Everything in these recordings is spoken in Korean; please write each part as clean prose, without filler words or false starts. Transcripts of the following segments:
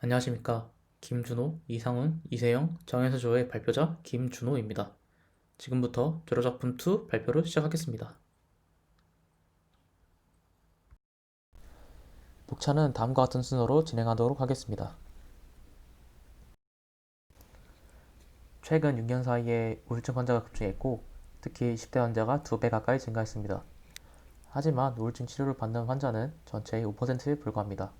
안녕하십니까. 김준호, 이상훈, 이세영, 정현수조의 발표자 김준호입니다. 지금부터 조로작품 2 발표를 시작하겠습니다. 목차는 다음과 같은 순서로 진행하도록 하겠습니다. 최근 6년 사이에 우울증 환자가 급증했고, 특히 10대 환자가 2배 가까이 증가했습니다. 하지만 우울증 치료를 받는 환자는 전체의 5%에 불과합니다.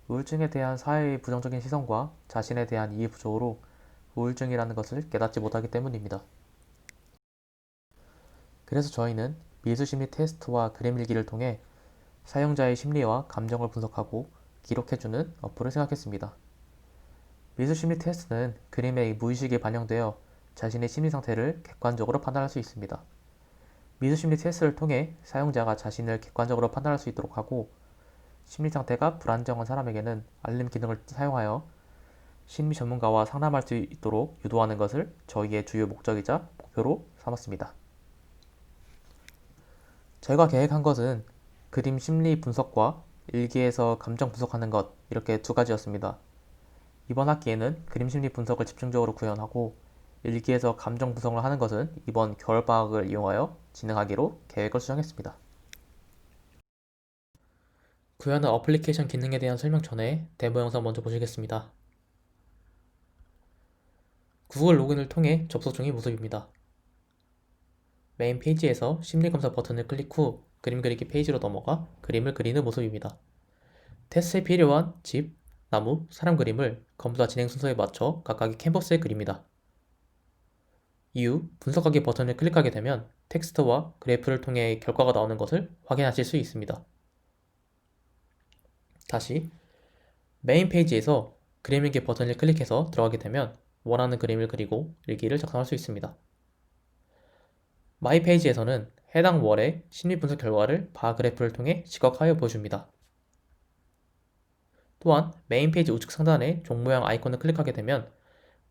우울증에 대한 사회의 부정적인 시선과 자신에 대한 이해 부족으로 우울증이라는 것을 깨닫지 못하기 때문입니다. 그래서 저희는 미수심리 테스트와 그림 일기를 통해 사용자의 심리와 감정을 분석하고 기록해주는 어플을 생각했습니다. 미수심리 테스트는 그림의 무의식에 반영되어 자신의 심리 상태를 객관적으로 판단할 수 있습니다. 미수심리 테스트를 통해 사용자가 자신을 객관적으로 판단할 수 있도록 하고, 심리 상태가 불안정한 사람에게는 알림 기능을 사용하여 심리 전문가와 상담할 수 있도록 유도하는 것을 저희의 주요 목적이자 목표로 삼았습니다. 저희가 계획한 것은 그림 심리 분석과 일기에서 감정 분석하는 것, 이렇게 두 가지였습니다. 이번 학기에는 그림 심리 분석을 집중적으로 구현하고 일기에서 감정 분석을 하는 것은 이번 겨울방학을 이용하여 진행하기로 계획을 수정했습니다. 구현한 어플리케이션 기능에 대한 설명 전에 데모 영상 먼저 보시겠습니다. 구글 로그인을 통해 접속 중인 모습입니다. 메인 페이지에서 심리검사 버튼을 클릭 후 그림 그리기 페이지로 넘어가 그림을 그리는 모습입니다. 테스트에 필요한 집, 나무, 사람 그림을 컴퓨터 진행 순서에 맞춰 각각의 캔버스에 그립니다. 이후 분석하기 버튼을 클릭하게 되면 텍스트와 그래프를 통해 결과가 나오는 것을 확인하실 수 있습니다. 다시 메인 페이지에서 그림 일기 버튼을 클릭해서 들어가게 되면 원하는 그림을 그리고 일기를 작성할 수 있습니다. 마이 페이지에서는 해당 월의 심리 분석 결과를 바 그래프를 통해 시각화하여 보여줍니다. 또한 메인 페이지 우측 상단에 종 모양 아이콘을 클릭하게 되면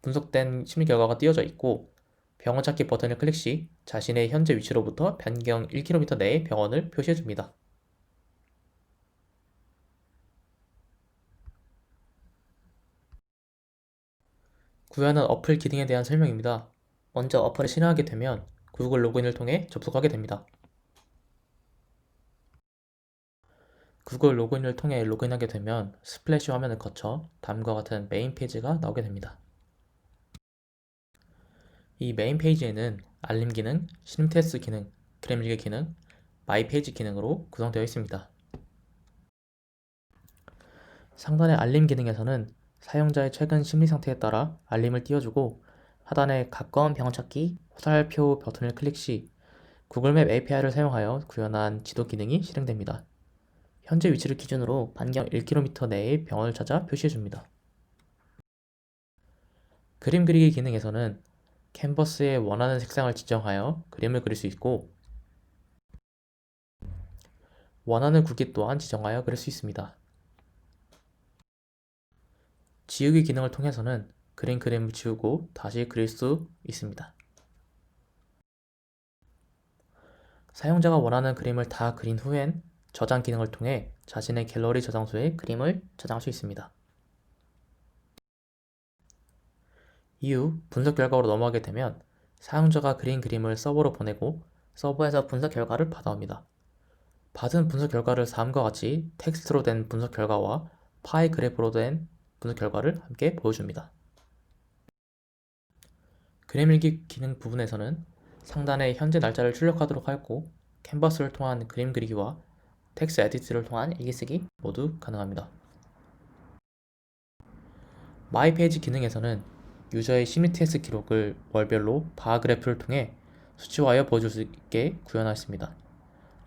분석된 심리 결과가 띄어져 있고, 병원 찾기 버튼을 클릭 시 자신의 현재 위치로부터 반경 1km 내의 병원을 표시해줍니다. 구현한 어플 기능에 대한 설명입니다. 먼저 어플을 실행하게 되면 구글 로그인을 통해 접속하게 됩니다. 구글 로그인을 통해 로그인하게 되면 스플래시 화면을 거쳐 다음과 같은 메인 페이지가 나오게 됩니다. 이 메인 페이지에는 알림 기능, 심리 테스트 기능, 그림 일기 기능, 마이 페이지 기능으로 구성되어 있습니다. 상단의 알림 기능에서는 사용자의 최근 심리 상태에 따라 알림을 띄워주고, 하단의 가까운 병원 찾기 화살표 버튼을 클릭 시 구글맵 API를 사용하여 구현한 지도 기능이 실행됩니다. 현재 위치를 기준으로 반경 1km 내의 병원을 찾아 표시해줍니다. 그림 그리기 기능에서는 캔버스에 원하는 색상을 지정하여 그림을 그릴 수 있고, 원하는 굵기 또한 지정하여 그릴 수 있습니다. 지우기 기능을 통해서는 그림을 지우고 다시 그릴 수 있습니다. 사용자가 원하는 그림을 다 그린 후엔 저장 기능을 통해 자신의 갤러리 저장소에 그림을 저장할 수 있습니다. 이후 분석 결과로 넘어가게 되면 사용자가 그린 그림을 서버로 보내고 서버에서 분석 결과를 받아옵니다. 받은 분석 결과를 다음과 같이 텍스트로 된 분석 결과와 파이 그래프로 된 분석 결과를 함께 보여줍니다. 그림 일기 기능 부분에서는 상단에 현재 날짜를 출력하도록 하였고, 캔버스를 통한 그림 그리기와 텍스트 에디트를 통한 일기 쓰기 모두 가능합니다. 마이 페이지 기능에서는 유저의 심리 테스트 기록을 월별로 바 그래프를 통해 수치화하여 보여줄 수 있게 구현하였습니다.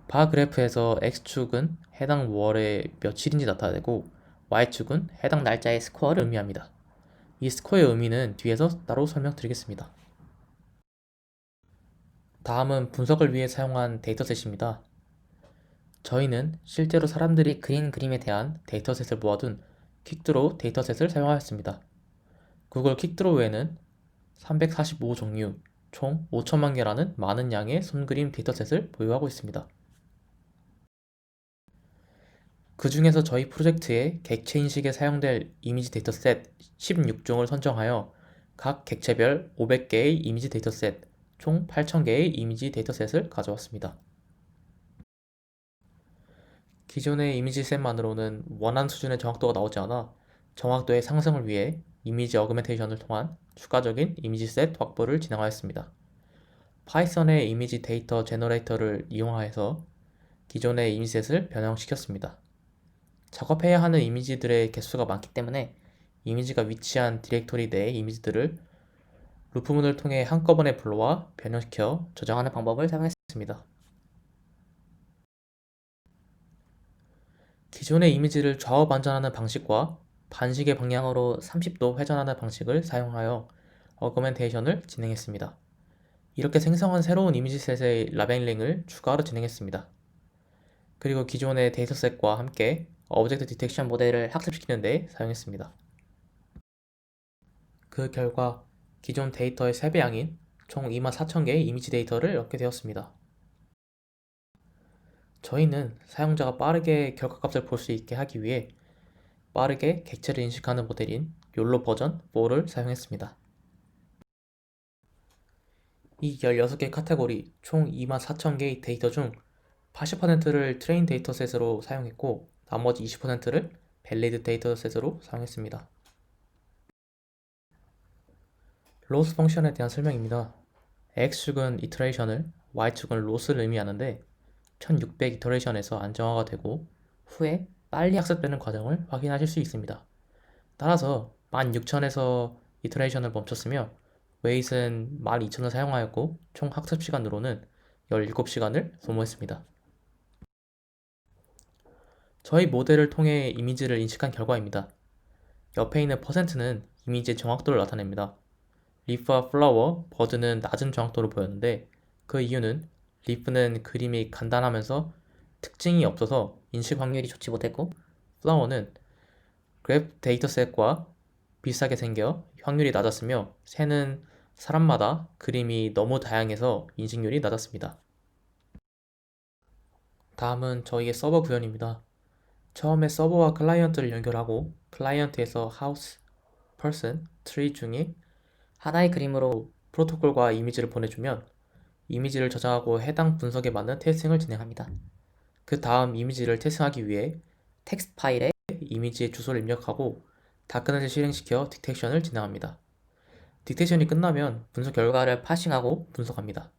바 그래프에서 X축은 해당 월의 며칠인지 나타내고 Y축은 해당 날짜의 스코어를 의미합니다. 이 스코어의 의미는 뒤에서 따로 설명드리겠습니다. 다음은 분석을 위해 사용한 데이터셋입니다. 저희는 실제로 사람들이 그린 그림에 대한 데이터셋을 모아둔 퀵드로우 데이터셋을 사용하였습니다. 구글 퀵드로우에는 345종류, 총 5천만 개라는 많은 양의 손그림 데이터셋을 보유하고 있습니다. 그 중에서 저희 프로젝트에 객체 인식에 사용될 이미지 데이터셋 16종을 선정하여 각 객체별 500개의 이미지 데이터셋, 총 8,000개의 이미지 데이터셋을 가져왔습니다. 기존의 이미지셋만으로는 원하는 수준의 정확도가 나오지 않아 정확도의 상승을 위해 이미지 어그멘테이션을 통한 추가적인 이미지셋 확보를 진행하였습니다. 파이썬의 이미지 데이터 제너레이터를 이용하여서 기존의 이미지셋을 변형시켰습니다. 작업해야 하는 이미지들의 개수가 많기 때문에 이미지가 위치한 디렉토리 내의 이미지들을 루프문을 통해 한꺼번에 불러와 변형시켜 저장하는 방법을 사용했습니다. 기존의 이미지를 좌우 반전하는 방식과 반시계 방향으로 30도 회전하는 방식을 사용하여 어그멘테이션을 진행했습니다. 이렇게 생성한 새로운 이미지셋의 라벨링을 추가로 진행했습니다. 그리고 기존의 데이터셋과 함께 오브젝트 디텍션 모델을 학습시키는 데 사용했습니다. 그 결과 기존 데이터의 3배양인 총 24,000개의 이미지 데이터를 얻게 되었습니다. 저희는 사용자가 빠르게 결과값을 볼 수 있게 하기 위해 빠르게 객체를 인식하는 모델인 욜로 버전 4를 사용했습니다. 이 16개 카테고리 총 24,000개의 데이터 중 80%를 트레인 데이터셋으로 사용했고 나머지 20%를 밸리드 데이터셋으로 사용했습니다. 로스 펑션에 대한 설명입니다. X축은 이터레이션을, Y축은 로스를 의미하는데 1600 이터레이션에서 안정화가 되고 후에 빨리 학습되는 과정을 확인하실 수 있습니다. 따라서 16,000에서 이터레이션을 멈췄으며 웨이트는 12,000을 사용하였고 총 학습 시간으로는 17시간을 소모했습니다. 저희 모델을 통해 이미지를 인식한 결과입니다. 옆에 있는 %는 이미지의 정확도를 나타냅니다. 리프와 플라워, 버드는 낮은 정확도를 보였는데 그 이유는 리프는 그림이 간단하면서 특징이 없어서 인식 확률이 좋지 못했고 플라워는 그래프 데이터셋과 비슷하게 생겨 확률이 낮았으며 새는 사람마다 그림이 너무 다양해서 인식률이 낮았습니다. 다음은 저희의 서버 구현입니다. 처음에 서버와 클라이언트를 연결하고 클라이언트에서 하우스, 퍼슨, 트리 중에 하나의 그림으로 프로토콜과 이미지를 보내주면 이미지를 저장하고 해당 분석에 맞는 테스팅을 진행합니다. 그 다음 이미지를 테스팅하기 위해 텍스트 파일에 이미지의 주소를 입력하고 다크넷을 실행시켜 디텍션을 진행합니다. 디텍션이 끝나면 분석 결과를 파싱하고 분석합니다.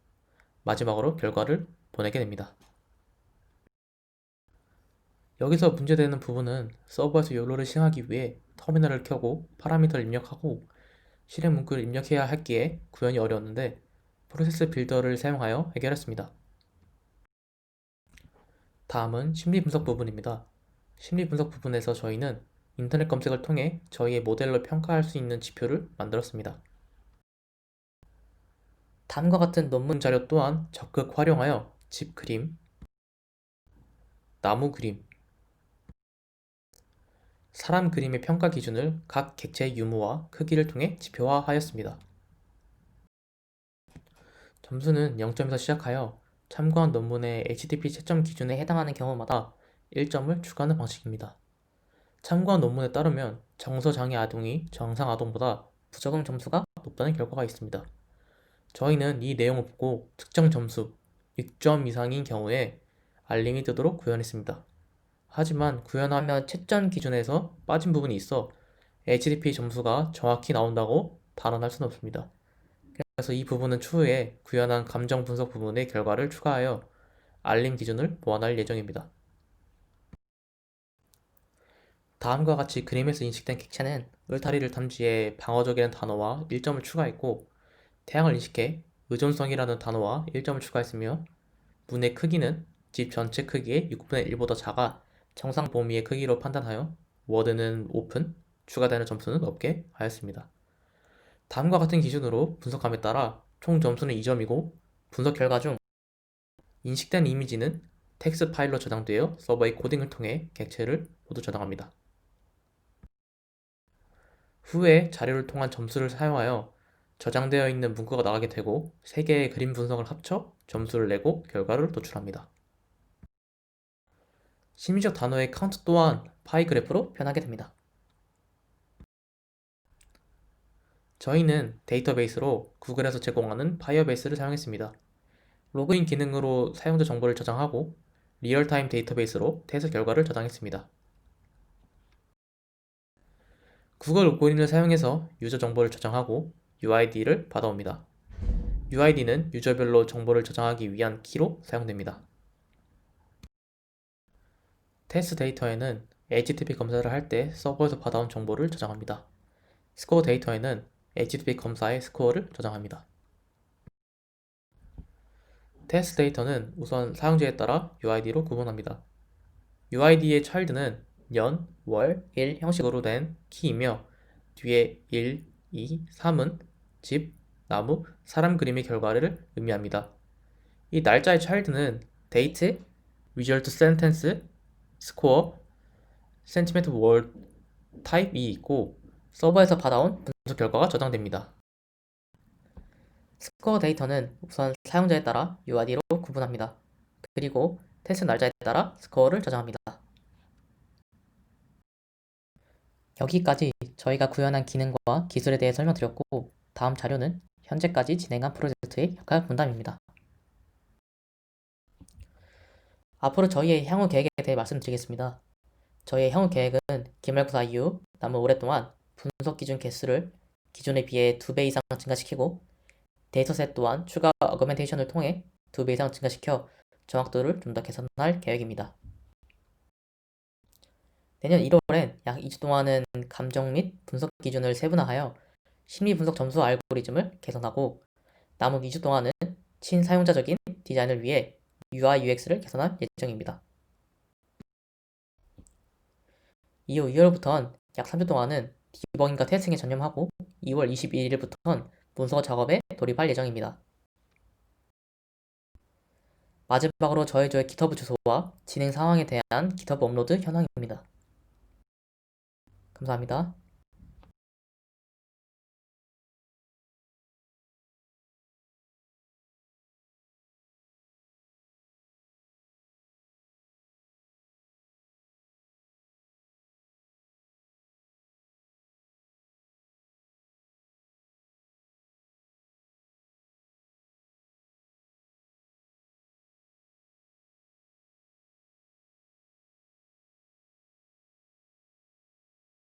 마지막으로 결과를 보내게 됩니다. 여기서 문제되는 부분은 서버에서 욜로를 실행하기 위해 터미널을 켜고 파라미터를 입력하고 실행 문구를 입력해야 했기에 구현이 어려웠는데 프로세스 빌더를 사용하여 해결했습니다. 다음은 심리 분석 부분입니다. 심리 분석 부분에서 저희는 인터넷 검색을 통해 저희의 모델로 평가할 수 있는 지표를 만들었습니다. 다음과 같은 논문 자료 또한 적극 활용하여 집 그림, 나무 그림, 사람 그림의 평가 기준을 각 객체의 유무와 크기를 통해 지표화하였습니다. 점수는 0점에서 시작하여 참고한 논문의 HTTP 채점 기준에 해당하는 경우마다 1점을 추가하는 방식입니다. 참고한 논문에 따르면 정서장애 아동이 정상 아동보다 부적응 점수가 높다는 결과가 있습니다. 저희는 이 내용을 보고 특정 점수 6점 이상인 경우에 알림이 뜨도록 구현했습니다. 하지만 구현하면 채점 기준에서 빠진 부분이 있어 HTTP 점수가 정확히 나온다고 단언할 수는 없습니다. 그래서 이 부분은 추후에 구현한 감정 분석 부분의 결과를 추가하여 알림 기준을 보완할 예정입니다. 다음과 같이 그림에서 인식된 객체는 울타리를 탐지해 방어적이라는 단어와 1점을 추가했고 태양을 인식해 의존성이라는 단어와 1점을 추가했으며 문의 크기는 집 전체 크기의 6분의 1보다 작아 정상 범위의 크기로 판단하여 워드는 오픈, 추가되는 점수는 없게 하였습니다. 다음과 같은 기준으로 분석함에 따라 총 점수는 2점이고 분석 결과 중 인식된 이미지는 텍스트 파일로 저장되어 서버의 코딩을 통해 객체를 모두 저장합니다. 후에 자료를 통한 점수를 사용하여 저장되어 있는 문구가 나가게 되고 3개의 그림 분석을 합쳐 점수를 내고 결과를 도출합니다. 심리적 단어의 카운트 또한 파이 그래프로 변하게 됩니다. 저희는 데이터베이스로 구글에서 제공하는 파이어베이스를 사용했습니다. 로그인 기능으로 사용자 정보를 저장하고 리얼타임 데이터베이스로 테스트 결과를 저장했습니다. 구글 로그인을 사용해서 유저 정보를 저장하고 UID를 받아옵니다. UID는 유저별로 정보를 저장하기 위한 키로 사용됩니다. 테스트 데이터에는 HTTP 검사를 할 때 서버에서 받아온 정보를 저장합니다. 스코어 데이터에는 HTTP 검사의 스코어를 저장합니다. 테스트 데이터는 우선 사용자에 따라 UID로 구분합니다. UID의 child는 년, 월, 일 형식으로 된 키이며 뒤에 1, 2, 3은 집, 나무, 사람 그림의 결과를 의미합니다. 이 날짜의 child는 date, result sentence, score, sentiment word type이 있고 서버에서 받아온 분석 결과가 저장됩니다. 스코어 데이터는 우선 사용자에 따라 UID로 구분합니다. 그리고 테스트 날짜에 따라 스코어를 저장합니다. 여기까지 저희가 구현한 기능과 기술에 대해 설명드렸고, 다음 자료는 현재까지 진행한 프로젝트의 역할 분담입니다. 앞으로 저희의 향후 계획에 대해 말씀드리겠습니다. 저희의 향후 계획은 기말고사 이후 남은 오랫동안 분석 기준 개수를 기존에 비해 2배 이상 증가시키고 데이터셋 또한 추가 어그멘테이션을 통해 2배 이상 증가시켜 정확도를 좀 더 개선할 계획입니다. 내년 1월엔 약 2주 동안은 감정 및 분석 기준을 세분화하여 심리 분석 점수 알고리즘을 개선하고 남은 2주 동안은 친사용자적인 디자인을 위해 UI, UX를 개선할 예정입니다. 이후 2월부터는 약 3주 동안은 디버깅과 테스팅에 전념하고 2월 21일부터는 문서 작업에 돌입할 예정입니다. 마지막으로 저의 GitHub 주소와 진행 상황에 대한 GitHub 업로드 현황입니다. 감사합니다.